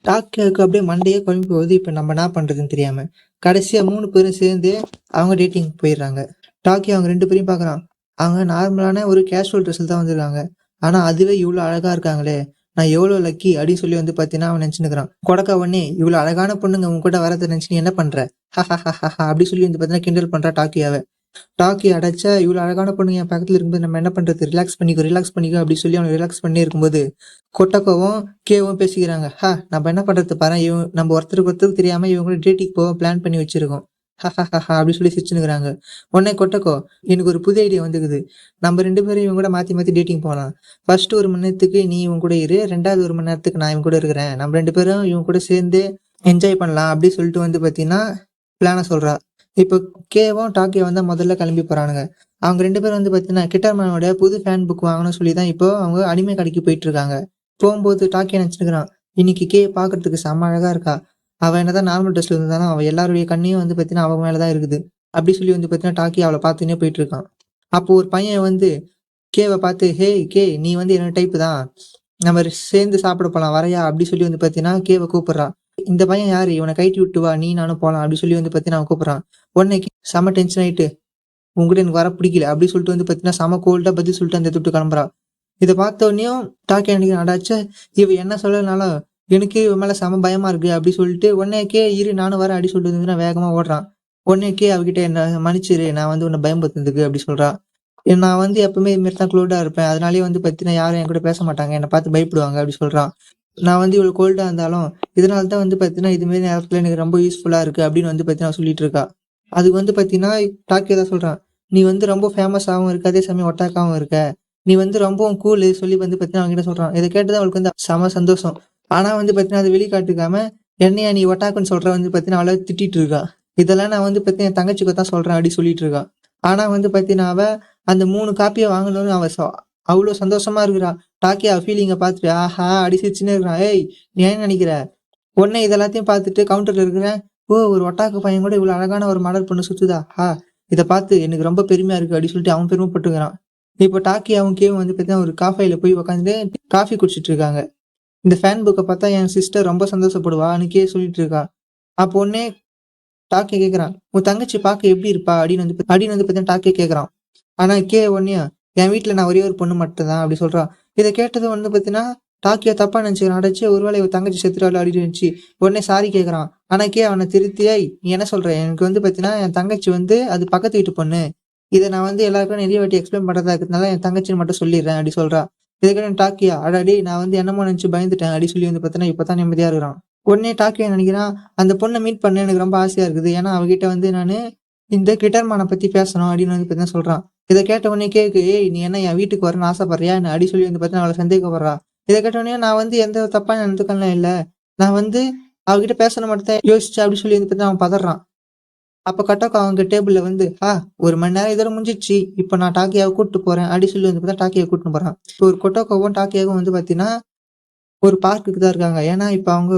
டாக்கியாவுக்கு அப்படியே மண்டையே குழம்பி போகுது. இப்போ நம்ம என்ன பண்ணுறதுன்னு தெரியாமல் கடைசியாக 3 பேரும் சேர்ந்து அவங்க டேட்டிங் போயிடுறாங்க. டாக்கி அவங்க 2 பேரையும் பார்க்குறான். அவங்க நார்மலான ஒரு கேஷுவல் ட்ரெஸ்ஸில் தான் வந்திருக்காங்க. ஆனால் அதுவே இவ்வளோ அழகாக இருக்காங்களே, நான் எவ்வளோ லக்கி அப்படின்னு சொல்லி வந்து பார்த்தீங்கன்னா அவன் நினச்சினுக்கிறான். கொடக்கா உடனே இவ்வளோ அழகான பொண்ணுங்க உங்க கூட வரதை நினச்சி நீ என்ன பண்ணுற, ஹா ஹா ஹா ஹா அப்படி சொல்லி வந்து பார்த்தீங்கன்னா கிண்டல் பண்ணுறா டாக்கியாவை. டாக்கி அடைச்சா இவ்வளோ அழகான பொண்ணு என் பக்கத்தில் இருக்கும்போது நம்ம என்ன பண்ணுறது, ரிலாக்ஸ் பண்ணிக்கோ அப்படி சொல்லி அவனை ரிலாக்ஸ் பண்ணி இருக்கும்போது கொட்டக்காவும் கேவும் பேசிக்கிறாங்க. நம்ம என்ன பண்ணுறது பாரு, நம்ம ஒருத்தருக்கு தெரியாமல் இவங்க கூட டேட்டிங் போக பிளான் பண்ணி வச்சிருக்கோம். அப்படி சொல்லி சிரிச்சுனுக்குறாங்க. உடனே கொட்டக்கோ, எனக்கு ஒரு புது ஐடியா வந்துக்குது. நம்ம 2 பேரும் இவங்க கூட மாற்றி மாற்றி டேட்டிங் போகலாம். ஃபர்ஸ்ட் 1 மணி நேரத்துக்கு நீ இவங்க கூட இரு, 2வது 1 மணி நேரத்துக்கு நான் இவங்க கூட இருக்கிறேன். நம்ம 2 பேரும் இவங்க கூட சேர்ந்து என்ஜாய் பண்ணலாம் அப்படி சொல்லிட்டு வந்து பார்த்தீங்கன்னா பிளானை சொல்கிறா. இப்போ கேவும் டாக்கியும் வந்து முதல்ல கிளம்பி போகிறானுங்க. அவங்க 2 பேரும் வந்து பார்த்தீங்கன்னா கிட்டர்மேனோட புது ஃபேன் புக் வாங்கணும்னு சொல்லி தான் இப்போ அவங்க அனிமே கடைக்கு போயிட்டு இருக்காங்க. போகும்போது டாக்கியை நினச்சிருக்கிறான், இன்னைக்கு கே பார்க்கறதுக்கு செம்ம அழகாக இருக்கா. அவள் என்னதான் நார்மல் ட்ரெஸ்ல இருந்தாலும் அவள் எல்லாருடைய கண்ணையும் வந்து பார்த்தீங்கன்னா அவன் மேலே தான் இருக்குது. அப்படி சொல்லி வந்து பார்த்தீங்கன்னா டாக்கி அவளை பார்த்துன்னே போயிட்டு இருக்கான். அப்போ ஒரு பையன் வந்து கேவை பார்த்து, ஹே கே, நீ வந்து என்ன டைப்பு தான், நம்ம சேர்ந்து சாப்பிட போகலாம் வரையா அப்படி சொல்லி வந்து பார்த்தீங்கன்னா கேவை கூப்பிட்றான். இந்த பையன் யாரு, இவனை கைட்டி விட்டு வா, நீ நானும் போகலாம் அப்படி சொல்லி வந்து பார்த்தீங்கன்னா அவன் கூப்பிட்றான். உடனே செம டென்ஷன் ஆயிட்டு, உங்ககிட்ட எனக்கு வர பிடிக்கல அப்படி சொல்லிட்டு வந்து பார்த்தீங்கன்னா செம கோல்டாக பதில் சொல்லிட்டு அந்த துட்டு கிளம்புறா. இதை பார்த்த உடனேயும் டாக்கி நினைக்கிறான், அடாச்சா இவ என்ன சொல்லனாலும் எனக்கு இவன் மேலே செம பயமா இருக்கு அப்படி சொல்லிட்டு உடனே கே இரு நானும் வரேன் அப்படி சொல்லிட்டு வந்து வேகமாக ஓடுறான். உடனே கே அவகிட்ட என்ன மன்னிச்சிரு, நான் வந்து உன்னை பயம்படுத்துறதுக்கு அப்படி சொல்றா. நான் வந்து எப்பவுமே இது மாதிரி தான் க்ளோடா இருப்பேன், அதனாலேயே வந்து பார்த்தீங்கன்னா யாரும் என் கூட பேச மாட்டாங்க, என்னை பார்த்து பயப்படுவாங்க அப்படி சொல்றான். நான் வந்து இவ்வளோ கோல்டா இருந்தாலும் இதனால தான் வந்து பார்த்தீங்கன்னா இதுமாரி நேரத்தில் எனக்கு ரொம்ப யூஸ்ஃபுல்லாக இருக்கு அப்படின்னு வந்து பார்த்தீங்கன்னா சொல்லிட்டு இருக்கா. அதுக்கு வந்து பார்த்தீங்கன்னா டாக்கி தான் சொல்றான், நீ வந்து ரொம்ப ஃபேமஸாகவும் இருக்க, அதே சமயம் ஒட்டாக்காவும் இருக்க, நீ வந்து ரொம்பவும் கூலு சொல்லி வந்து பார்த்தீங்கன்னா அவங்ககிட்ட சொல்றான். இதை கேட்டது அவளுக்கு வந்து செம சந்தோஷம். ஆனா வந்து பார்த்தீங்கன்னா அதை வெளிக்காட்டுக்காம என்னையா நீ ஒட்டாக்குன்னு சொல்ற வந்து பார்த்தீங்கன்னா அவளை திட்டிட்டு இருக்கா. இதெல்லாம் நான் வந்து பார்த்தீங்கன்னா என் தங்கச்சிக்கு தான் சொல்றேன் அப்படி சொல்லிட்டு இருக்கா. ஆனா வந்து பார்த்தீங்கன்னா அவ அந்த 3 காப்பியை வாங்கணும்னு அவ்வளோ சந்தோஷமா இருக்கிறா. டாக்கி அவ ஃபீலிங்கை பார்த்துட்டு ஆஹா அடி சிரிச்சுன்னு இருக்கிறான். ஏய், நீ என்ன நினைக்கிற, உடனே இது எல்லாத்தையும் பார்த்துட்டு கவுண்டர்ல இருக்கிறேன், ஓ ஒரு ஒட்டாக்கு பையன் கூட இவ்வளவு அழகான ஒரு மாடல் பொண்ணு சுத்துதா, இதை பார்த்து எனக்கு ரொம்ப பெருமையா இருக்கு அப்படின்னு சொல்லிட்டு அவன் பெருமைப்பட்டுக்கிறான். இப்போ டாக்கி அவங்க கேவும் வந்து பார்த்தீங்கன்னா ஒரு காஃபைல போய் உட்காந்து காஃபி குடிச்சிட்டு இருக்காங்க. இந்த ஃபேன் புக்கை பார்த்தா என் சிஸ்டர் ரொம்ப சந்தோஷப்படுவா அன்னைக்கே சொல்லிட்டு இருக்கா. அப்போ உடனே டாக்கி கேட்கறான், உன் தங்கச்சி பார்க்க எப்படி இருப்பா அப்படின்னு வந்து பார்த்தீங்கன்னா டாக்கி கேட்கறான். ஆனா கே உடனே என் வீட்டுல நான் ஒரே ஒரு பொண்ணு மட்டும் தான் அப்படி சொல்றான். இதை கேட்டது வந்து பார்த்தீங்கன்னா டாக்கியா தப்பா நினைச்சுக்கிறான். அடைச்சு ஒருவேளை இவன் தங்கச்சி செத்துறாள் அப்படின்னு இருந்துச்சு. உடனே சாரி கேட்கறான். ஆனா கே அவனை திருத்தியாய், நீ என்ன சொல்ற, எனக்கு வந்து பார்த்தீங்கன்னா என் தங்கச்சி வந்து அது பக்கத்து வீட்டு பொண்ணு, இதை நான் வந்து எல்லாருக்கும் நிறைய வாட்டி எக்ஸ்பிளைன் பண்றதா இருக்கிறதுனால என் தங்கச்சின்னு மட்டும் சொல்லிடுறேன் அப்படி சொல்றா. இதுக்கு டாக்கியா அடாடி நான் வந்து என்னமோ நினைச்சு பயந்துட்டேன் அப்படி சொல்லி வந்து பார்த்தீங்கன்னா இப்பதான் நிம்மதியா இருக்கிறான். உடனே டாக்கியா நினைக்கிறான், அந்த பொண்ணை மீட் பண்ண எனக்கு ரொம்ப ஆசையா இருக்குது, ஏன்னா அவகிட்ட வந்து நான் இந்த கிட்டர்மானை பத்தி பேசணும் அப்படின்னு வந்து பார்த்தீங்கன்னா சொல்றான். இதை கேட்ட உடனே கேக்கு, ஏய் நீ என்ன என் வீட்டுக்கு வரணும்னு ஆசைப்படுறியா என்ன அப்படி சொல்லி வந்து பார்த்தீங்கன்னா அவளை சந்தேகப்படுறா. இதை கேட்ட உடனே நான் வந்து எந்த தப்பான நடந்துக்கலாம் இல்லை, நான் வந்து அவகிட்ட பேசணும் மட்டும் தான் யோசிச்சேன் அப்படி சொல்லி வந்து பார்த்தீங்கன்னா அவன் பதறான். அப்ப கட்டக்கா அவங்க டேபிள்ல வந்து 1 மணி நேரம் இதோட முடிஞ்சிச்சு, இப்ப நான் டாக்கியாவை கூட்டிட்டு போறேன் அப்படி சொல்லி வந்து பார்த்தா டாக்கியாவை கூட்டிட்டு போறான். இப்போ ஒரு கொட்டோக்காவும் டாக்கியாவும் வந்து பார்த்தீங்கன்னா ஒரு பார்க்குக்கு தான் இருக்காங்க. ஏன்னா இப்ப அவங்க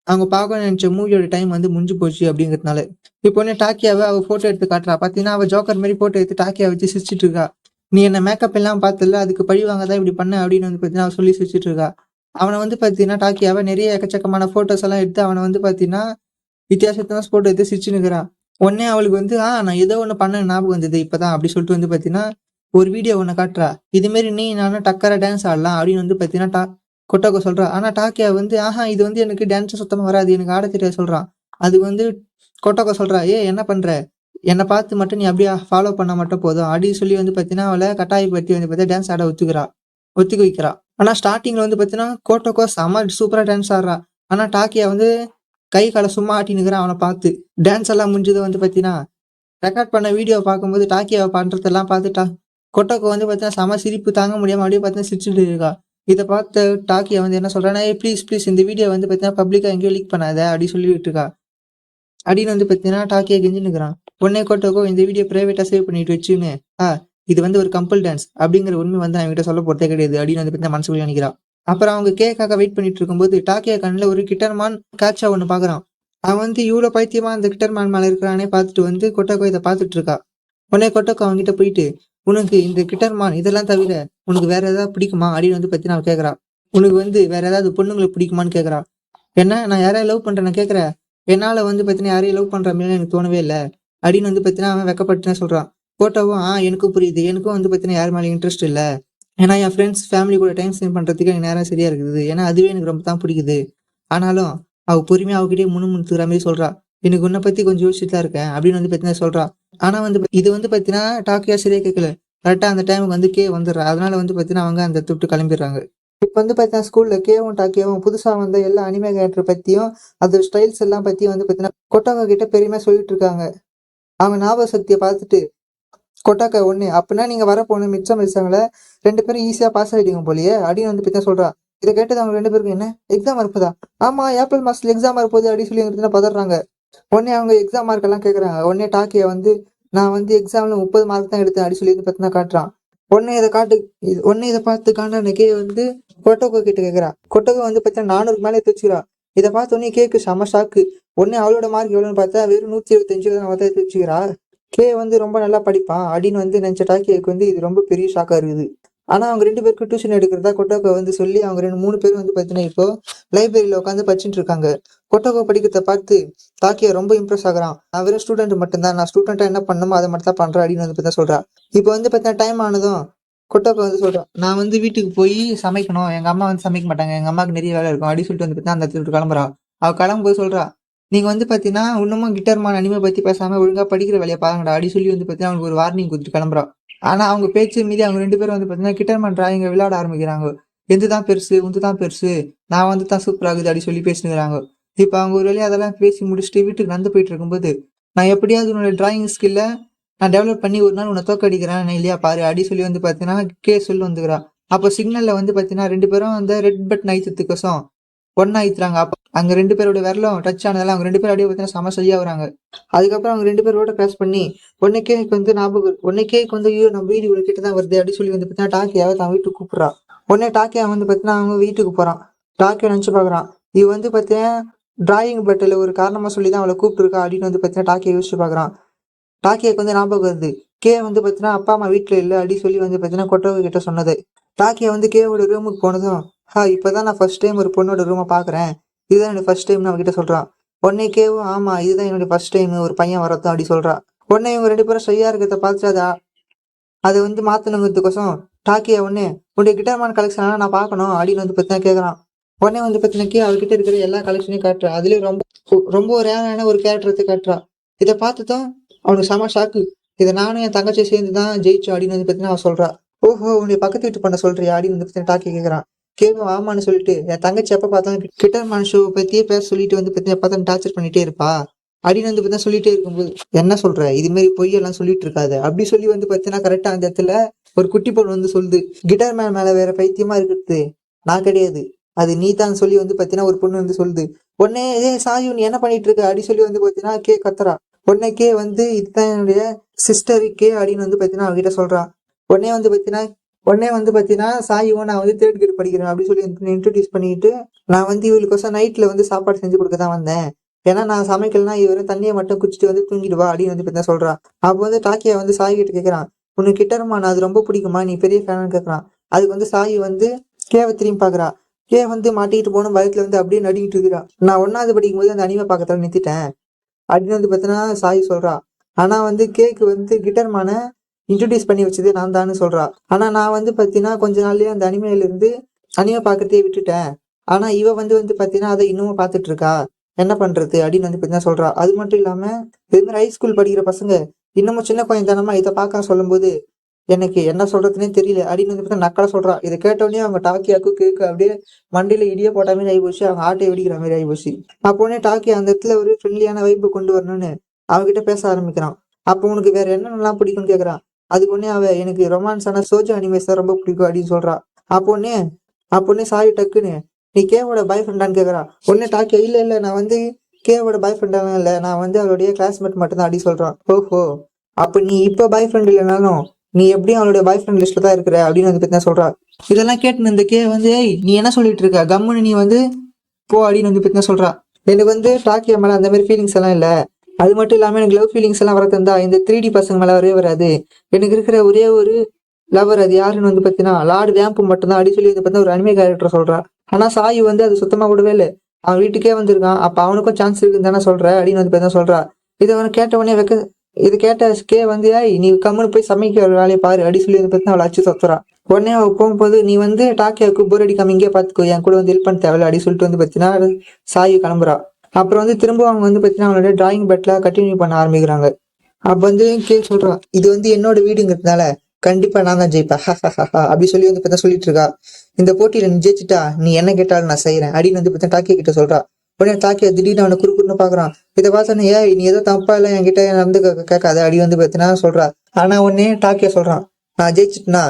அவங்க பார்க்கணும்னு நினைச்ச மூவியோட டைம் வந்து முடிஞ்சு போச்சு அப்படிங்கிறதுனால. இப்போ உடனே டாக்கியாவை அவ போட்டோ எடுத்து காட்டுறா. பார்த்தீங்கன்னா அவ ஜோக்கர் மாதிரி போட்டோ எடுத்து டாக்கியா வச்சு சிரிச்சிட்டு இருக்கா. நீ என்ன மேக்கப் எல்லாம் பார்த்தல, அதுக்கு பழி வாங்க தான் இப்படி பண்ண அப்படின்னு வந்து பார்த்தீங்கன்னா அவ சொல்லி சிரிச்சிட்டு இருக்கா. அவனை வந்து பார்த்தீங்கன்னா டாக்கியாவை நிறைய எக்கச்சக்கமான போட்டோஸ் எல்லாம் எடுத்து அவனை வந்து பார்த்தீங்கன்னா வித்தியாசத்தமா போட்டோ எடுத்து சிரிச்சுன்னு இருக்கிறான். உடனே அவளுக்கு வந்து நான் ஏதோ ஒன்று பண்ண ஞாபகம் வந்தது இப்பதான் அப்படி சொல்லிட்டு வந்து பார்த்தீங்கன்னா ஒரு வீடியோ ஒன்று காட்டுறா. இது மாரி நீ நானும் டக்கரா டான்ஸ் ஆடலாம் அப்படின்னு வந்து பார்த்தீங்கன்னா கொட்டோக்கோ சொல்றா. ஆனா டாக்கியா வந்து இது வந்து எனக்கு டான்ஸ் சுத்தமா வராது, எனக்கு ஆட தெரியாது சொல்றான். அதுக்கு வந்து கொட்டோக்கோ சொல்றா, என்ன பண்ற, என்னை பார்த்து மட்டும் நீ அப்படியே ஃபாலோ பண்ண மட்டும் போதும் அப்படின்னு சொல்லி வந்து பார்த்தீங்கன்னா அவளை கட்டாயப்படுத்தி வந்து பார்த்தா டான்ஸ் ஆட ஒத்துக்க வைக்கிறா. ஆனா ஸ்டார்டிங்ல வந்து பார்த்தீங்கன்னா கோட்டோக்கோ செம சூப்பரா டான்ஸ் ஆடுறா. ஆனா டாக்கியா வந்து கை காலை சும்மா ஆட்டினுக்கிறான் அவனை பார்த்து. டான்ஸ் எல்லாம் முடிஞ்சது வந்து பார்த்தீங்கன்னா ரெக்கார்ட் பண்ண வீடியோ பார்க்கும்போது டாக்கியாவை பண்றதெல்லாம் பார்த்துட்டா கொட்டோக்கோ வந்து பார்த்தீங்கன்னா செம சிரிப்பு தாங்க முடியாம அப்படியே பார்த்தீங்கன்னா சிரிச்சுட்டு இருக்கா. இதை பார்த்த டாக்கியா வந்து என்ன சொல்றான்னா, ப்ளீஸ் இந்த வீடியோ வந்து பார்த்தீங்கன்னா பப்ளிக்கா எங்கேயும் லீக் பண்ணாத அப்படி சொல்லிட்டு இருக்கா. அப்படின்னு வந்து பார்த்தீங்கன்னா டாக்கியா கெஞ்சினுக்கிறான். உடனே கொட்டோக்கோ இந்த வீடியோ பிரைவேட்டா சேவ் பண்ணிட்டு வச்சுன்னு இது வந்து ஒரு கம்பல் டான்ஸ் அப்படிங்கிற உண்மை வந்து அவங்ககிட்ட சொல்ல போறதே கிடையாது அப்படின்னு வந்து பார்த்தீங்கன்னா மனசுக்குள்ள நினைக்கிறான். அப்புறம் அவங்க கேக்காக வெயிட் பண்ணிட்டு இருக்கும்போது டாக்கியா கண்ணில் ஒரு கிட்டர்மான் காட்சா ஒன்று பார்க்குறான். அவன் வந்து இவ்வளோ பைத்தியமா அந்த கிட்டர்மான் மேலே இருக்கிறானே பார்த்துட்டு வந்து கொட்டோக்கோ இதை பார்த்துட்டு இருக்கா. உடனே கொட்டோக்கோ அவங்ககிட்ட போயிட்டு, உனக்கு இந்த கிட்டர்மான் இதெல்லாம் தவிர உனக்கு வேற ஏதாவது பிடிக்குமா அப்படின்னு வந்து பார்த்தீங்கன்னா அவன் கேட்குறா. உனக்கு வந்து வேற ஏதாவது பொண்ணுங்களை பிடிக்குமான்னு கேட்குறா. என்ன நான் யாரையும் லவ் பண்றேன்னு கேட்குறேன். என்னால வந்து பார்த்தீங்கன்னா யாரையும் லவ் பண்ற மாதிரிலாம் எனக்கு தோணவே இல்ல. அப்படின்னு வந்து பார்த்தீங்கன்னா அவன் வெட்கப்பட்டுனே சொல்றான். கோட்டாவும் எனக்கும் புரியுது. எனக்கும் வந்து பார்த்தீங்கன்னா யார் மேலயும் இன்ட்ரெஸ்ட் இல்ல. ஏன்னா என் ஃப்ரெண்ட்ஸ், ஃபேமிலி கூட டைம் ஸ்பெண்ட் பண்றதுக்கு எனக்கு நேரம் சரியா இருக்குது. ஏன்னா அதுவே எனக்கு ரொம்ப தான் பிடிக்குது. ஆனாலும் அவ பொறுமையா அவகிட்டயே முணுமுணுத்துக்கிற மாரி சொல்றா. எனக்கு உன்ன பத்தி கொஞ்சம் யோசிச்சுட்டு தான் இருக்கேன் அப்படின்னு வந்து பார்த்தீங்கன்னா சொல்றா. ஆனா வந்து இது வந்து பார்த்தீங்கன்னா டாக்கியா சரியா கேட்கல. கரெக்ட்டா அந்த டைமுக்கு வந்து வந்துடுறா. அதனால வந்து பார்த்தீங்கன்னா அவங்க அந்த இடத்த விட்டு கிளம்பிடுறாங்க. இப்ப வந்து பார்த்தீங்கன்னா ஸ்கூல்ல கேவும், டாக்கியாவும் புதுசா வந்த எல்லா அனிமே கேரக்டர் பத்தியும், அது ஸ்டைல்ஸ் எல்லாம் பத்தியும் வந்து பார்த்தீங்கன்னா கொட்டோங்கா கிட்ட பெருமையா சொல்லிட்டு இருக்காங்க. அவங்க ஞாபக சக்திய பார்த்துட்டு கொட்டாக்கா ஒண்ணு, "அப்பன்னா நீங்க வரப்போன மிச்சம் எக்ஸாம்ல 2 பேரும் ஈஸியா பாஸ் ஆயிட்டீங்க போலயே" அப்படின்னு வந்து பார்த்தீங்கன்னா சொல்றா. இத கேட்டது அவங்க 2 பேருக்கும், "என்ன எக்ஸாம் வரப்போதா?" "ஆமா, ஏப்ரல் மாசத்துல எக்ஸாம் வரப்போகுது" அப்படின்னு சொல்லி வந்து பதர்றாங்க. உடனே அவங்க எக்ஸாம் மார்க் எல்லாம் கேட்கறாங்க. உடனே டாக்கியா வந்து, "நான் வந்து எக்ஸாம்ல 30 மார்க் தான் எடுத்தேன்" அப்படின்னு சொல்லி வந்து பார்த்தீங்கன்னா காட்டுறான். உடனே இத பார்த்து காண்டான கே வந்து கொட்டோகோ கிட்ட கேட்கிறா. கொட்டோகோ வந்து பார்த்தீங்கன்னா 400க்கு மேல எடுத்து வச்சுக்கிறா. இத பார்த்த உடனே கேக்கு செம ஷாக்கு. உடனே அவளோட மார்க் எவ்வளோன்னு பார்த்தா வெறும் 175 தான் அவ தான் எடுத்து வச்சுக்கிறா. கே வந்து ரொம்ப நல்லா படிப்பான் அப்படின்னு வந்து நினைச்ச டாக்கியாவுக்கு வந்து இது ரொம்ப பெரிய ஷாக்கா இருக்குது. ஆனா அவங்க 2 பேருக்கும் டியூஷன் எடுக்கிறதா கொட்டோகோ வந்து சொல்லி அவங்க 3 பேரும் வந்து பார்த்தீங்கன்னா இப்போ லைப்ரரியில உட்காந்து படிச்சுட்டு இருக்காங்க. கொட்டோகோ படிக்கிறத பார்த்து தாக்கியா ரொம்ப இம்ப்ரெஸ் ஆகுறான். நான் வெறும் ஸ்டூடெண்ட் மட்டும்தான். நான் ஸ்டூடெண்டா என்ன பண்ணணுமோ அதை மட்டும் தான் பண்றேன் அப்படின்னு வந்து பார்த்தா சொல்றா. இப்போ வந்து பார்த்தீங்கன்னா டைம் ஆனதும் கொட்டோக்கோ வந்து சொல்றான். நான் வந்து வீட்டுக்கு போய் சமைக்கணும். எங்க அம்மா வந்து சமைக்க மாட்டாங்க. எங்க அம்மாவுக்கு நிறைய வேலை இருக்கும் அப்படின்னு சொல்லிட்டு வந்து பார்த்தீங்கன்னா அந்த இடத்துல விட்டு கிளம்புறா. அவ கிளம்பும்போது சொல்றா. நீங்க வந்து பார்த்தீங்கன்னா இன்னமும் கிட்டார் அனிமே பத்தி பேசாம ஒழுங்கா படிக்கிற வேலையை பாருங்கடா அப்படின்னு சொல்லி வந்து பார்த்தீங்கன்னா அவனுக்கு ஒரு வார்னிங் கொடுத்துட்டு கிளம்புறா. ஆனா அவங்க பேச்சு மீறி அவங்க 2 பேரும் வந்து பார்த்தீங்கன்னா கிட்டார் டிராயிங்க விளையாட ஆரம்பிக்கிறாங்க. எந்து தான் பெருசு, உந்து தான் பெருசு, நான் வந்து தான் சூப்பர் ஆகுது அப்படின்னு சொல்லி பேசினுக்கிறாங்க. இப்ப அவங்க ஒரு வழியா அதெல்லாம் பேசி முடிச்சுட்டு வீட்டுக்கு நடந்து போயிட்டு இருக்கும்போது, நான் எப்படியாவது உன்னோட டிராயிங் ஸ்கில்ல நான் டெவலப் பண்ணி ஒரு நாள் உன்னை தோக்கடிக்கிறேன் இல்லையா பாரு அப்படி சொல்லி வந்து பார்த்தீங்கன்னா சொல்லி வந்துக்கிறா. அப்போ சிக்னல்ல வந்து பார்த்தீங்கன்னா 2 பேரும் அந்த ரெட் பட்டன் அழுத்தத்துக்கோசம் ஒண்ணா அழுத்துறாங்க. அப்ப அங்க 2 பேரோட விரலும் டச் ஆனதால அவங்க 2 பேரும் அப்படியே பார்த்தீங்கன்னா செம சரியா வராங்க. அதுக்கப்புறம் அவங்க 2 பேரோட கிராஸ் பண்ணி உடனே கேக் வந்து ஐயோ நம்ம வீடு இவ்வளவு கிட்ட தான் வருது அப்படின்னு சொல்லி வந்து பார்த்தீங்கன்னா டாக்கியாவை தான் வீட்டுக்கு கூப்பிடுறா. உடனே டாக்கியா வந்து பார்த்தீங்கன்னா அவங்க வீட்டுக்கு போறான். டாக்கியா நினைச்சு பாக்குறான். இது வந்து பார்த்தீங்கன்னா டிராயிங் பட்டில ஒரு காரணமா சொல்லி தான் அவளை கூப்பிட்டுருக்கா அப்படின்னு வந்து பார்த்தீங்கன்னா டாக்கியா யோசிச்சு பாக்குறான். டாக்கியாக்கு வந்து ஞாபகம் வருது. கே வந்து பார்த்தீங்கன்னா அப்பா அம்மா வீட்டுல இல்ல அப்படின்னு சொல்லி வந்து பார்த்தீங்கன்னா கொட்டோவு கிட்ட சொன்னது. டாக்கியா வந்து கேவோட ரூமுக்கு போனதும், இப்பதான் நான் ஃபர்ஸ்ட் டைம் ஒரு பொண்ணோட ரூமை பாக்குறேன். இதுதான் என்னோட ஃபர்ஸ்ட் டைம்னு அவகிட்ட சொல்றான். உடனே கேவும் ஆமா இதுதான் என்னோட ஃபர்ஸ்ட் டைம் ஒரு பையன் வரதும் அப்படி சொல்றா. உடனே இவங்க 2 பேரும் ஷையா இருக்கிறத பார்த்துட்டு அதை வந்து மாத்தணுங்கிறதுக்கோசம் டாக்கியா உடனே உன்னுடைய கிட்டார்மான் கலெக்ஷன் நான் பார்க்கணும் அப்படின்னு வந்து பார்த்தீங்கன்னா கேட்கறான். உடனே வந்து பார்த்தீங்கன்னா அவர்கிட்ட இருக்கிற எல்லா கலெக்ஷனையும் காட்டுறா. அதுலயும் ரொம்ப ரொம்ப ரேரான ஒரு கேரக்டர் காட்டுறா. இதை பார்த்ததும் அவனுக்கு செம ஷாக்கு. இதை நானும் என் தங்கச்சி சேர்ந்து தான் ஜெயிச்சோம் அப்படின்னு வந்து பார்த்தீங்கன்னா அவன் சொல்றா. ஓஹோ உன்னுடைய பக்கத்து வீட்டு பண்ண சொல்றியா அப்படின்னு வந்து பார்த்தீங்கன்னா டாக்கி கேட்கறான். கேவும் ஆமான்னு சொல்லிட்டு என் தங்கச்சி எப்ப பார்த்தாலும் கிட்டார்மான் ஷோ பத்தியே பேச சொல்லிட்டு வந்து பார்த்தீங்கன்னா பார்த்தாலும் டார்ச்சர் பண்ணிட்டே இருப்பா அப்படின்னு வந்து பார்த்தா சொல்லிட்டே இருக்கும்போது என்ன சொல்ற இது மாதிரி பொய்யெல்லாம் சொல்லிட்டு இருக்காது அப்படி சொல்லி வந்து பார்த்தீங்கன்னா கரெக்டா அந்த இடத்துல ஒரு குட்டி பொண்ணு வந்து சொல்லுது. கிட்டார் மேன் மேல வேற பைத்தியமா இருக்கிறது நான் கிடையாது, அது நீ தான் சொல்லி வந்து பார்த்தீங்கன்னா ஒரு பொண்ணு வந்து சொல்லுது. உடனே சாயு நீ என்ன பண்ணிட்டு இருக்க அப்படி சொல்லி வந்து பார்த்தீங்கன்னா கே கத்துறா. உடனே கே வந்து இதுதான் என்னுடைய சிஸ்டர் கே அப்படின்னு வந்து பார்த்தீங்கன்னா அவகிட்ட சொல்றான். உடனே வந்து பார்த்தீங்கன்னா சாயுவும் நான் வந்து தேர்ட் கிரேட் படிக்கிறேன் அப்படின்னு சொல்லி இன்ட்ரடியூஸ் பண்ணிட்டு நான் வந்து இவளுக்கோசம் நைட்ல வந்து சாப்பாடு செஞ்சு கொடுக்க தான் வந்தேன். ஏன்னா நான் சமைக்கலன்னா இவரு தண்ணியை மட்டும் குடிச்சிட்டு வந்து தூங்கிடுவா அப்படின்னு வந்து பார்த்தா சொல்றான். அப்போ வந்து டாக்கியா வந்து சாய் கிட்ட கேட்கறான். உனக்கு கிட்டருமா நான் அது ரொம்ப பிடிக்குமா நீ பெரிய ஃபேனு கேட்கறான். அதுக்கு வந்து சாய் வந்து கேவை திரும்பி பாக்குறா. கே வந்து மாட்டிக்கிட்டு போன பயத்துல வந்து அப்படியே நடிக்கிட்டு இருக்கிறா. நான் 1வது படிக்கும் போது அந்த அனிமை பார்க்கறத நிறுத்திட்டேன் அப்படின்னு வந்து பார்த்தீங்கன்னா சாய் சொல்றா. ஆனா வந்து கேக்கு வந்து கிட்டர்மான இன்ட்ரடியூஸ் பண்ணி வச்சது நான் தான்னு சொல்றா. ஆனா நான் வந்து பார்த்தீங்கன்னா கொஞ்ச நாள்லயே அந்த அனிமையில இருந்து அனிமை பார்க்கறதே விட்டுட்டேன். ஆனா இவ வந்து வந்து பார்த்தீங்கன்னா அதை இன்னமும் பார்த்துட்டு இருக்கா. என்ன பண்றது அப்படின்னு வந்து பார்த்தீங்கன்னா சொல்றா. அது மட்டும் இல்லாம இது மாதிரி ஹைஸ்கூல் படிக்கிற பசங்க இன்னமும் சின்ன குழந்தைத்தனமா இதை பார்க்க சொல்லும்போது எனக்கு என்ன சொல்றதுன்னே தெரியல அப்படின்னு வந்து பார்த்தா நக்கலா சொல்றா. இதை கேட்டோடனே அவங்க டாக்கியாக்கு கேக்கு அப்படியே மண்டியில இடியே போட்ட மாதிரி ஆகி போச்சு. அவங்க ஆட்டை வெடிக்கிற மாதிரி ஆகி போச்சு. அப்போனே டாக்கியா அந்த இடத்துல ஒரு ஃப்ரெண்ட்லியான வைப்பு கொண்டு வரணும்னு அவகிட்ட பேச ஆரம்பிக்கிறான். அப்போ உனக்கு வேற என்னென்னலாம் பிடிக்கும்னு கேட்கறான். அதுக்கு ஒன்னே அவ எனக்கு ரொமான்ஸான சோஜா அனிமேஸ் தான் ரொம்ப பிடிக்கும் அப்படின்னு சொல்றா. அப்போனே அப்போனே சாரி டக்குன்னு நீ கேவோட பாய் ஃப்ரெண்டான்னு கேட்கறா. உடனே டாக்கியா இல்ல இல்ல நான் வந்து கேவோட பாய் ஃப்ரெண்டாலாம் இல்ல நான் வந்து அவளுடைய கிளாஸ்மேட் மட்டும் தான் அப்படி சொல்றான். ஓஹோ அப்ப நீ இப்ப பாய் ஃப்ரெண்ட் இல்லைனாலும் நீ எப்படியும் அவளுடைய பாய் ஃப்ரெண்ட் லிஸ்ட்ல தான் இருக்கிற அப்படின்னு வந்து பத்தி சொல்றா. இதெல்லாம் கேட்டு இந்த கே வந்து ஏய் நீ என்ன சொல்லிட்டு இருக்க கம்முன்னு நீ வந்து போ அப்படின்னு வந்து பத்தி சொல்றா. எனக்கு வந்து டாக்கியா மேல அந்த மாதிரி ஃபீலிங்ஸ் எல்லாம் இல்ல. அது மட்டும் இல்லாம எனக்கு லவ் ஃபீலிங்ஸ் எல்லாம் வரது இருந்தா இந்த 3D பசங்க மேல வரவே வராது. எனக்கு இருக்கிற ஒரே ஒரு லவர் அது யாருன்னு வந்து பாத்தீங்கன்னா லார்டு வேம்பு மட்டும்தான் அப்படி சொல்லி வந்து பார்த்தா ஒரு அனிமே கேரக்டர் சொல்றா. ஆனா சாயு வந்து அது சுத்தமா விடவே இல்லை. அவன் வீட்டுக்கே வந்திருக்கான். அப்ப அவனுக்கும் சான்ஸ் இருக்குன்னு தானே சொல்ற அப்படின்னு வந்து பார்த்தா சொல்றா. இதை அவனை கேட்ட உடனே இது கேட்ட கே வந்து ஏய் நீ கம்முன்னு போய் சமைக்க வேலையை பாரு அப்படி சொல்லி வந்து பார்த்தா அவளை அச்சு தொத்துறா. உடனே அவ போகும்போது நீ வந்து டாக்கியாவுக்கு போர் அடிக்காம இங்கே பாத்துக்கோ என் கூட வந்து ஹெல்ப் பண்ண தேவையில்ல அப்படின்னு சொல்லிட்டு வந்து பார்த்தீங்கன்னா சாயி கிளம்புறா. அப்புறம் வந்து திரும்ப அவங்க வந்து பார்த்தீங்கன்னா அவங்களோட டிராயிங் பெட்ல கண்டினியூ பண்ண ஆரம்பிக்கிறாங்க. அப்ப வந்து கே சொல்றான் இது வந்து என்னோட வீடுங்கிறதுனால கண்டிப்பா நான் தான் ஜெயிப்பேன் அப்படி சொல்லி வந்து பார்த்தா சொல்லிட்டு இருக்கா. இந்த போட்டியில நீ ஜெயிச்சுட்டா நீ என்ன கேட்டாலும் நான் செய்யறேன் அப்படின்னு வந்து பார்த்தா டாக்கியா கிட்ட சொல்றா. உடனே டாக்கியா திடீர்னு அவனை குறுக்குன்னு பாக்குறான். இதை பார்த்தோன்னே ஏன் நீ ஏதோ தப்பா இல்லை என்கிட்ட நடந்து கேட்காத அப்படி வந்து பார்த்தீங்கன்னா சொல்றா. ஆனா உடனே டாக்கியா சொல்றான் நான் ஜெயிச்சுட்டேனா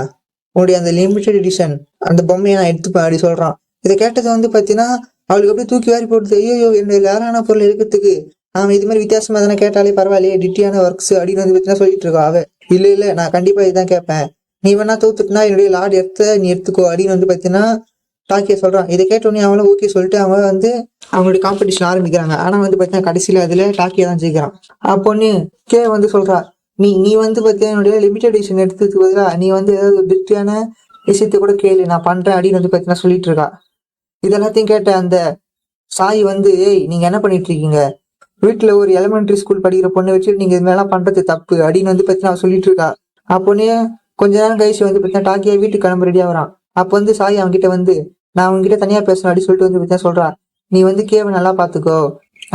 உன்னுடைய அந்த லிமிடெட் எடிஷன் அந்த பொம்மையை நான் எடுத்துப்பேன் அப்படி சொல்றான். இதை கேட்டதை வந்து பார்த்தீங்கன்னா அவளுக்கு அப்படியே தூக்கி வாரி போடுது. ஐயோ என்னுடைய யாரான பொருள் எடுக்கிறதுக்கு அவன் இது மாதிரி வித்தியாசமா தானே கேட்டாலே பரவாயில்லையே டிட்டியான ஒர்க்ஸ் அப்படின்னு வந்து பார்த்தீங்கன்னா சொல்லிட்டு இருக்கா. அவ இல்ல நான் கண்டிப்பா இதுதான் கேட்பேன். நீ வேணா தோத்துட்டுனா என்னுடைய லார்ட் நீ எடுத்துக்கோ அப்படின்னு வந்து பார்த்தீங்கன்னா டாக்கியா சொல்றான். இதை கேட்டோடனே அவங்களும் ஓகே சொல்லிட்டு அவங்க வந்து அவங்களுடைய காம்படிஷன் ஆரம்பிக்கிறாங்க. ஆனா வந்து பார்த்தீங்கன்னா கடைசியில அதுல டாக்கியா தான் ஜெயிக்கிறான். அப்போன்னு கே வந்து சொல்றா நீ வந்து பார்த்தீங்கன்னா என்னுடைய லிமிடெட் எடிஷன் எடுத்ததுக்கு பதிலா நீ வந்து ஏதாவது டிட்டியான விஷயத்த கூட கேளு நான் பண்றேன் அப்படின்னு வந்து பார்த்தீங்கன்னா சொல்லிட்டு இருக்கா. இதெல்லாத்தையும் கேட்ட அந்த சாய் வந்து ஏய் நீங்க என்ன பண்ணிட்டு இருக்கீங்க வீட்டுல ஒரு எலிமெண்டரி ஸ்கூல் படிக்கிற பொண்ணை வச்சு நீங்க இது மாதிரிலாம் பண்றது தப்பு அப்படின்னு வந்து பார்த்தீங்கன்னா சொல்லிட்டு இருக்கா. அப்போனே கொஞ்ச நேரம் கழிச்சு வந்து பார்த்தீங்கன்னா டாக்கியா வீட்டுக்கு கிளம்ப ரெடியா வரான். அப்போ வந்து சாய் அவன்கிட்ட வந்து நான் அவன்கிட்ட தனியா பேசணும் அப்படின்னு சொல்லிட்டு வந்து பார்த்தீங்கன்னா சொல்றா. நீ வந்து கேவை நல்லா பாத்துக்கோ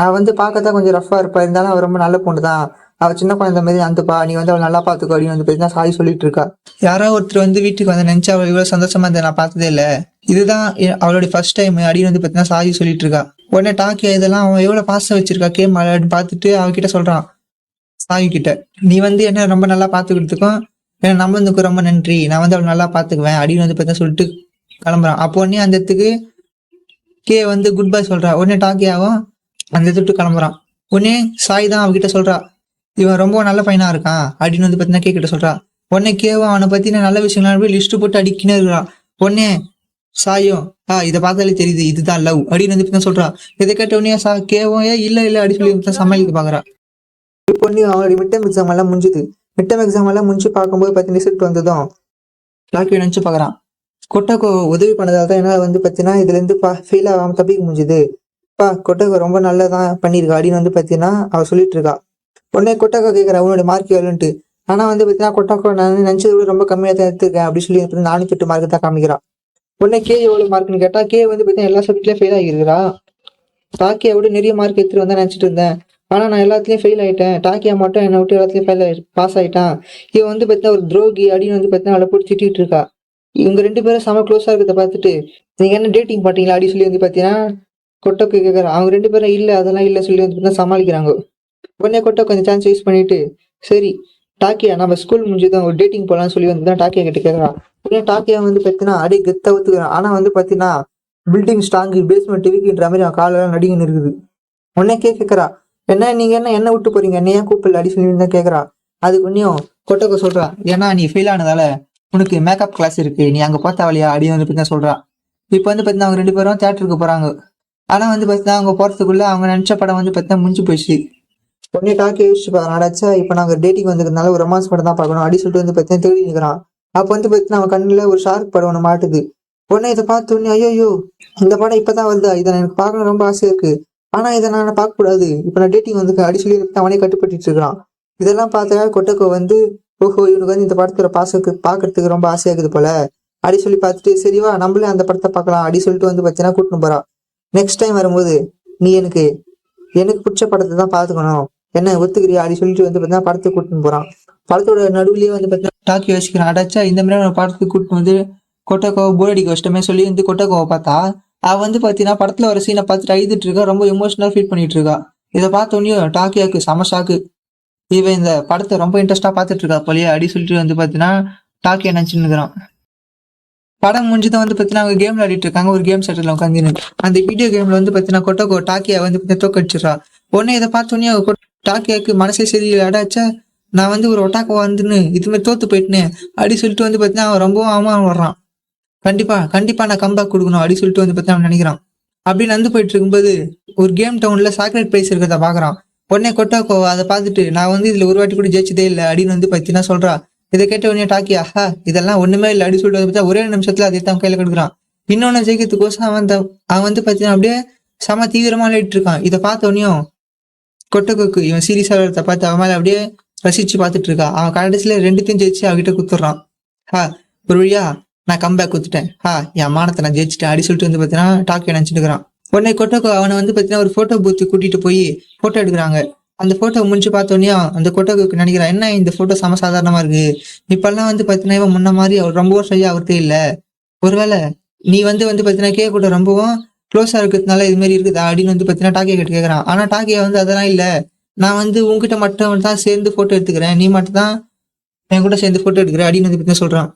அவ வந்து பார்க்கத்தான் கொஞ்சம் ரஃபா இருப்பா இருந்தாலும் அவ ரொம்ப நல்ல பொண்ணு தான் அவ சின்ன குழந்தை மாதிரி அந்தப்பா நீ வந்து அவள் நல்லா பாத்துக்கோ அப்படின்னு வந்து பார்த்தீங்கன்னா சாய் சொல்லிட்டு இருக்கா. யாரோ ஒருத்தர் வந்து வீட்டுக்கு வந்து நினைச்சா அவள் இவ்வளவு சந்தோஷமா இருந்த நான் பார்த்ததே இல்லை இதுதான் அவளுடைய ஃபர்ஸ்ட் டைம் அப்படின்னு வந்து பார்த்தீங்கன்னா சாய் சொல்லிட்டு இருக்கா. உடனே டாக்கியா இதெல்லாம் அவன் எவ்வளவு பாசம் வச்சிருக்கா கேம் அப்படின்னு பார்த்துட்டு அவகிட்ட சொல்றான் சாய் கிட்ட நீ வந்து என்ன ரொம்ப நல்லா பாத்துக்கிறதுக்கும் ஏன்னா நம்பதுக்கு ரொம்ப நன்றி நான் வந்து அவளை நல்லா பாத்துக்குவேன் அப்படின்னு வந்து பார்த்தா சொல்லிட்டு கிளம்புறான். அப்போ உடனே அந்த இடத்துக்கு கே வந்து குட் பை சொல்றா. உடனே டாக்கியாவும் அந்த இடத்துட்டு கிளம்புறான். உடனே சாய் தான் அவகிட்ட சொல்றா இவன் ரொம்ப நல்ல பையனா இருக்கான் அப்படின்னு வந்து பார்த்தீங்கன்னா கே கிட்ட சொல்றா. உடனே கேவும் அவனை பத்தின நல்ல விஷயங்கள் போய் லிஸ்ட் போட்டு அடிக்கினே இருக்கிறான். உடனே சாயும் இதை பார்த்தாலே தெரியுது இதுதான் லவ் அப்படின்னு வந்து சொல்றா. இதை கேட்ட உடனே கேவும் இல்ல அப்படின்னு சொல்லி சமாளிக்க பாக்குறா. இப்போ அவனுடைய மிட்டம் எக்ஸாம் எல்லாம் முடிஞ்சுது. மிட்டம் எக்ஸாம் எல்லாம் முடிஞ்சு பார்க்கும்போது பார்த்தீங்கன்னா ரிசல்ட் வந்ததும் டாக்கியோ நினைச்சு பாக்குறான் கொட்டகோ உதவி பண்ணதால தான் என்னால வந்து பார்த்தீங்கன்னா இதுல இருந்து ஃபெயில் ஆகாம தப்பிக்க முடிஞ்சுது. கொட்டகோ ரொம்ப நல்லதான் பண்ணிருக்கா அப்படின்னு வந்து பார்த்தீங்கன்னா அவ சொல்லிட்டு இருக்கா. உடனே கொட்டகோ கேட்கறா உன்னோட மார்க் எவ்வளோன்ட்டு. ஆனா வந்து பார்த்தீங்கன்னா கொட்டகோ நான் நினைச்சது ரொம்ப கம்மியா தான் எடுத்துருக்கேன் அப்படின்னு சொல்லி 408 மார்க் தான் காமிக்கிறான். உடனே கே எவ்வளவு மார்க்னு கேட்டா கே வந்து பார்த்தீங்கன்னா எல்லா சப்ஜெக்ட்லயும் ஃபெயில் ஆகிருக்கிறா. டாக்கியா விட நிறைய மார்க் எடுத்துட்டு வந்தா நினைச்சிட்டு இருந்தேன் ஆனா நான் எல்லாத்துலயும் ஃபெயில் ஆயிட்டேன். டாக்கியா மட்டும் என்னை விட்டு எல்லாத்துலயும் பாஸ் ஆயிட்டான். இவன் வந்து பார்த்தீங்கன்னா ஒரு துரோகி அப்படின்னு வந்து பார்த்தீங்கன்னா அவளை போட்டு திட்டிட்டு இருக்கா. இவங்க 2 பேரும் செம க்ளோஸா இருக்கிறத பார்த்துட்டு நீங்க என்ன டேட்டிங் பாட்டீங்களா அப்படின்னு சொல்லி வந்து பார்த்தீங்கன்னா கொட்டோக்கு கேட்கறான். அவங்க 2 பேரும் இல்ல அதெல்லாம் இல்ல சொல்லி வந்து சமாளிக்கிறாங்க. உடனே கொட்டோ கொஞ்சம் சான்ஸ் யூஸ் பண்ணிட்டு சரி டாக்கியா நம்ம ஸ்கூல் முடிஞ்சுதான் ஒரு டேட்டிங் போலாம்னு சொல்லி வந்து தான் டாக்கியா கிட்ட கேட்கறான். உடனே டாக்கியா வந்து பார்த்தீங்கன்னா அடி கெத்த ஒத்துக்கிறான். ஆனா வந்து பார்த்தீங்கன்னா பில்டிங் ஸ்ட்ராங்கு பேஸ்மெண்ட் இருக்குன்ற மாதிரி அவன் காலெல்லாம் நடிகன்னு இருக்குது. உடனே கேட்கறா என்ன நீங்க என்ன விட்டு போறீங்க என்ன ஏன் கூப்பிடல அடி சொல்லி தான் கேட்கறா. அதுக்கு ஒன்னையும் கொட்டோக்கு சொல்றா ஏன்னா நீ ஃபெயில் ஆனதால உனக்கு மேக்கப் கிளாஸ் இருக்கு நீ அங்க பார்த்தாவளியா அப்படின்னு வந்து பார்த்தீங்கன்னா சொல்றா. இப்போ வந்து பார்த்தீங்கன்னா அவங்க 2 பேரும் தியேட்டருக்கு போறாங்க. ஆனா வந்து பார்த்தீங்கன்னா அவங்க போறதுக்குள்ள அவங்க நினைச்ச படம் வந்து பார்த்தீங்கன்னா முடிஞ்சு போயிடுச்சு. உடனே டாக்கி யோசிச்சு நடாச்சா இப்போ நாங்க டேட்டிங் வந்ததுனால ஒரு ரொமான்ஸ் படம் தான் பார்க்கணும் அப்படின்னு சொல்லிட்டு வந்து பார்த்தீங்கன்னா தேடி நிற்கிறான். அப்போ வந்து பார்த்தீங்கன்னா அவன் கண்ணுல ஒரு ஷார்க் படம் ஒன்று மாட்டுது. உடனே இதை பார்த்த உடனே ஐயோ இந்த படம் இப்பதான் வருதா இதை எனக்கு பார்க்கணும் ரொம்ப ஆசையா இருக்கு ஆனா இதை நான் பார்க்க கூடாது இப்போ நான் டேட்டிங் வந்து அடி சொல்லி அவனே கட்டுப்பட்டு இருக்கிறான். இதெல்லாம் பார்த்தா கொட்டக்கோ வந்து ஓஹோ இவனுக்கு வந்து இந்த படத்துல பாக்குறதுக்கு ரொம்ப ஆசையா இருக்குது போல அப்படி சொல்லி பார்த்துட்டு சரிவா நம்மளே அந்த படத்தை பார்க்கலாம் அப்படி சொல்லிட்டு வந்து பார்த்தீங்கன்னா கூட்டின்னு போறான். நெக்ஸ்ட் டைம் வரும்போது நீ எனக்கு பிடிச்ச படத்தை தான் பார்த்துக்கணும் என்ன ஒத்துக்கிறியா அப்படி சொல்லிட்டு வந்து பார்த்தீங்கன்னா படத்தை கூட்டின்னு போறான். படத்தோட நடுவுலயே வந்து பார்த்தீங்கன்னா டாக்கி யோசிக்கிறான் அடாச்சா இந்த மாதிரி படத்துக்கு கூட்டின்னு வந்து கொட்டக்கோவை போர் அடிக்க கஷ்டமே சொல்லி வந்து கொட்டக்கோவை பார்த்தா அவ வந்து பார்த்தீங்கன்னா படத்துல ஒரு சீனை பார்த்துட்டு அழுதுட்டு இருக்கா ரொம்ப எமோஷனல் ஃபீல் பண்ணிட்டு இருக்கா. இதை பார்த்தோன்னே டாக்கியாக்கு செம ஷாக்கு. இவன் இந்த படத்தை ரொம்ப இன்ட்ரெஸ்டா பார்த்துட்டு இருக்கா போலியே அப்படி சொல்லிட்டு வந்து பார்த்தீங்கன்னா டாக்கியா நினைச்சுன்னு இருக்கிறான். படம் முடிஞ்சுதான் வந்து பார்த்தீங்கன்னா அவங்க கேம் விளையாடிட்டு இருக்காங்க ஒரு கேம் செட்டர்ல உட்காந்து. அந்த வீடியோ கேம்ல வந்து பார்த்தீங்கன்னா கொட்டக்கோ டாக்கியா வந்து தோக்கடிச்சிடறா. உடனே இதை பார்த்தோன்னே டாக்கியாக்கு மனசே சரியில்லை அடாச்சா நான் வந்து ஒரு ஒட்டாக்கோ வந்துன்னு இது மாதிரி தோத்து போயிட்டேன் அப்படி சொல்லிட்டு வந்து பார்த்தீங்கன்னா அவன் ரொம்பவும் அவமானம் வர்றான். கண்டிப்பா நான் கம்பேக் கொடுக்கணும் அப்படின்னு சொல்லிட்டு வந்து பார்த்தீங்கன்னா அவன் நினைக்கிறான். அப்படின்னு வந்து போயிட்டு இருக்கும்போது ஒரு கேம் டவுன்ல சாக்லேட் பிரைஸ் இருக்கிறத பாக்குறான். உடனே கொட்டாக்கோ அதை பார்த்துட்டு நான் வந்து இதுல ஒரு வாட்டி கூட ஜெயிச்சதே இல்லை அப்படின்னு வந்து பார்த்தீங்கன்னா சொல்றா. இதை கேட்ட உடனே டாக்கியா இதெல்லாம் ஒண்ணுமே இல்லை அப்படின்னு சொல்லிட்டு ஒரே நிமிஷத்துல அதை தான் கையில கொடுக்குறான். இன்னொன்னு ஜெயிக்கிறதுக்கோசம் அவன் வந்து பார்த்தீங்கன்னா அப்படியே செம தீவிரமா விளையாடிட்டு இருக்கான். இதை பார்த்த உடனேயும் கொட்டகோக்கு இவன் சீரியஸா விளையாடுறத பார்த்து அவன் மேல அப்படியே ரசிச்சு பார்த்துட்டு இருக்கா. அவன் கடைசியில ரெண்டுத்தையும் ஜெயிச்சு அவகிட்ட குத்துறான். ஒரு வழியா நான் கம்பேக் குத்துட்டேன். என் மானத்தை நான் ஜெயிச்சிட்டேன் அப்படி சொல்லிட்டு வந்து பார்த்தீங்கன்னா டாக்கியோ நினைச்சிட்டு இருக்கிறான். உடனே கொட்டகோ அவனை வந்து பார்த்தீங்கன்னா ஒரு போட்டோ பூத்து கூட்டிட்டு போய் போட்டோ எடுக்கிறாங்க. அந்த போட்டோ முடிஞ்சு பார்த்தோன்னே அந்த கொட்டகோக்கு நினைக்கிறான், என்ன இந்த போட்டோ சமசாதாரணமா இருக்கு, இப்பெல்லாம் வந்து பார்த்தீங்கன்னா இவன் முன்ன மாதிரி அவர் ரொம்ப வருஷம் அவர்கிட்ட இல்லை, ஒருவேளை நீ வந்து பார்த்தீங்கன்னா கே கூட ரொம்பவும் க்ளோஸா இருக்கிறதுனால இது மாதிரி இருக்குதா அப்படின்னு வந்து பார்த்தீங்கன்னா டாக்கியா கிட்ட கேட்கறான். ஆனா டாக்கியா வந்து அதெல்லாம் இல்லை, நான் வந்து உங்ககிட்ட மட்டும் தான் சேர்ந்து போட்டோ எடுத்துக்கிறேன், நீ மட்டும் தான் என் கூட சேர்ந்து போட்டோ எடுக்கிறேன் அப்படின்னு வந்து பார்த்தீங்கன்னா சொல்றான்.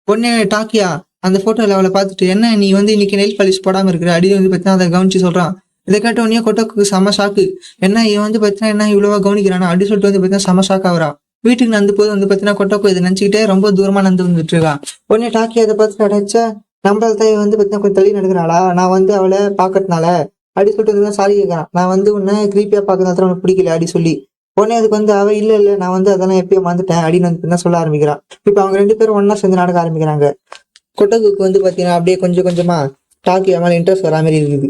பொண்ணு டாக்கியா அந்த போட்டோல அவளை பார்த்துட்டு, என்ன நீ வந்து இன்னைக்கு நெயில் பாலிஷ் போடாம இருக்கிற அப்படின்னு வந்து பார்த்தீங்கன்னா அதை கவனிச்சு சொல்றான். இதை கேட்ட உடனே கொட்டோக்கு செம ஷாக்கு. என்ன இவன் வந்து பார்த்தீங்கன்னா என்ன இவ்வளவா கவனிக்கிறானா அப்படின்னு சொல்லிட்டு வந்து பார்த்தீங்கன்னா செம ஷாக் ஆகுறா. வீட்டுக்கு நடந்து போது வந்து பார்த்தீங்கன்னா கொட்டோக்கு இதை நினைச்சுக்கிட்டே ரொம்ப தூரமா நடந்து வந்துட்டு இருக்கான். உடனே டாக்கியா அதை பார்த்துட்டு அடைச்சா, நம்மளால தான் வந்து பார்த்தீங்கன்னா கொஞ்சம் தள்ளி நடக்கிறாளா, நான் வந்து அவளை பார்க்கறதுனால அப்படி சொல்லிட்டு வந்து சாரி கேட்கறான். நான் வந்து உன்னை கிரீப்பியா பார்க்கறதுனால உனக்கு பிடிக்கல அப்படி சொல்லி. உடனே அதுக்கு வந்து அவ இல்ல நான் வந்து அதெல்லாம் எப்பயோ வந்துட்டேன் அப்படின்னு வந்து சொல்ல ஆரம்பிக்கிறான். இப்ப அவங்க ரெண்டு பேரும் ஒன்னா சேர்ந்து நடக்க ஆரம்பிக்கிறாங்க. கொட்டகுக்கு வந்து பாத்தீங்கன்னா அப்படியே கொஞ்சம் கொஞ்சமா டாக்கியா மேல இன்ட்ரெஸ்ட் வரா மாதிரி இருக்குது.